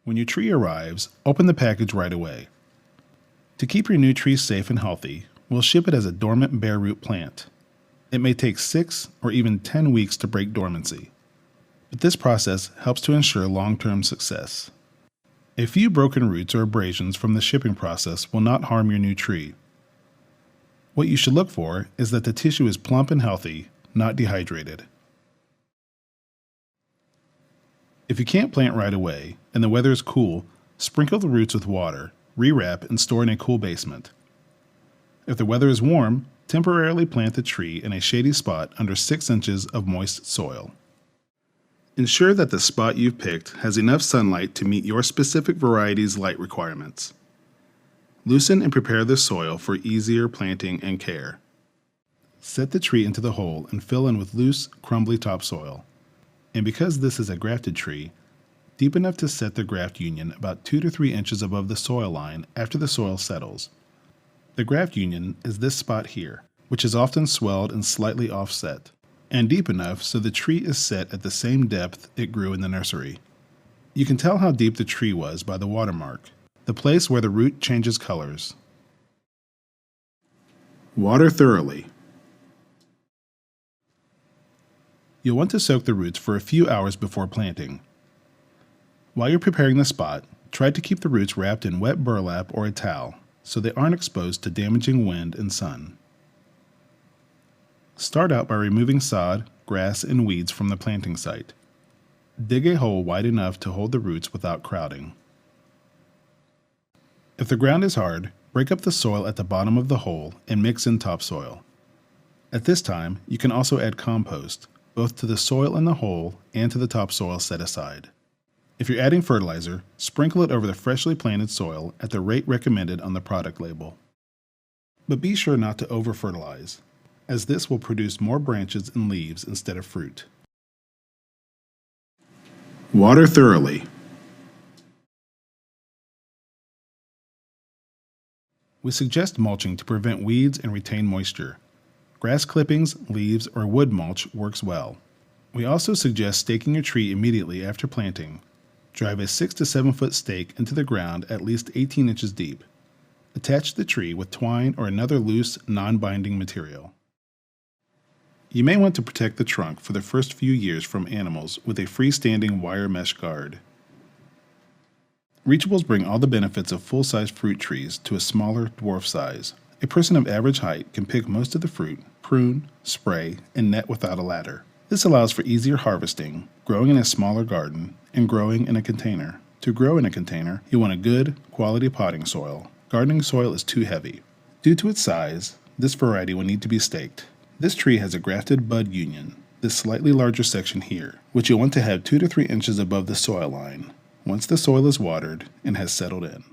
When your tree arrives, open the package right away. To keep your new tree safe and healthy, we'll ship it as a dormant bare root plant. It may take 6 or even 10 weeks to break dormancy, but this process helps to ensure long-term success. A few broken roots or abrasions from the shipping process will not harm your new tree. What you should look for is that the tissue is plump and healthy, not dehydrated. If you can't plant right away and the weather is cool, sprinkle the roots with water, rewrap, and store in a cool basement. If the weather is warm, temporarily plant the tree in a shady spot under 6 inches of moist soil. Ensure that the spot you've picked has enough sunlight to meet your specific variety's light requirements. Loosen and prepare the soil for easier planting and care. Set the tree into the hole and fill in with loose, crumbly topsoil. And because this is a grafted tree, deep enough to set the graft union about 2 to 3 inches above the soil line after the soil settles. The graft union is this spot here, which is often swelled and slightly offset, and deep enough so the tree is set at the same depth it grew in the nursery. You can tell how deep the tree was by the watermark, the place where the root changes colors. Water thoroughly. You'll want to soak the roots for a few hours before planting. While you're preparing the spot, try to keep the roots wrapped in wet burlap or a towel so they aren't exposed to damaging wind and sun. Start out by removing sod, grass, and weeds from the planting site. Dig a hole wide enough to hold the roots without crowding. If the ground is hard, break up the soil at the bottom of the hole and mix in topsoil. At this time, you can also add compost, both to the soil in the hole and to the topsoil set aside. If you're adding fertilizer, sprinkle it over the freshly planted soil at the rate recommended on the product label. But be sure not to over-fertilize, as this will produce more branches and leaves instead of fruit. Water thoroughly. We suggest mulching to prevent weeds and retain moisture. Grass clippings, leaves, or wood mulch works well. We also suggest staking your tree immediately after planting. Drive a 6 to 7 foot stake into the ground at least 18 inches deep. Attach the tree with twine or another loose, non-binding material. You may want to protect the trunk for the first few years from animals with a freestanding wire mesh guard. Reachables bring all the benefits of full-size fruit trees to a smaller dwarf size. A person of average height can pick most of the fruit, prune, spray, and net without a ladder. This allows for easier harvesting, growing in a smaller garden, and growing in a container. To grow in a container, you want a good, quality potting soil. Gardening soil is too heavy. Due to its size, this variety will need to be staked. This tree has a grafted bud union, this slightly larger section here, which you'll want to have 2 to 3 inches above the soil line, once the soil is watered and has settled in.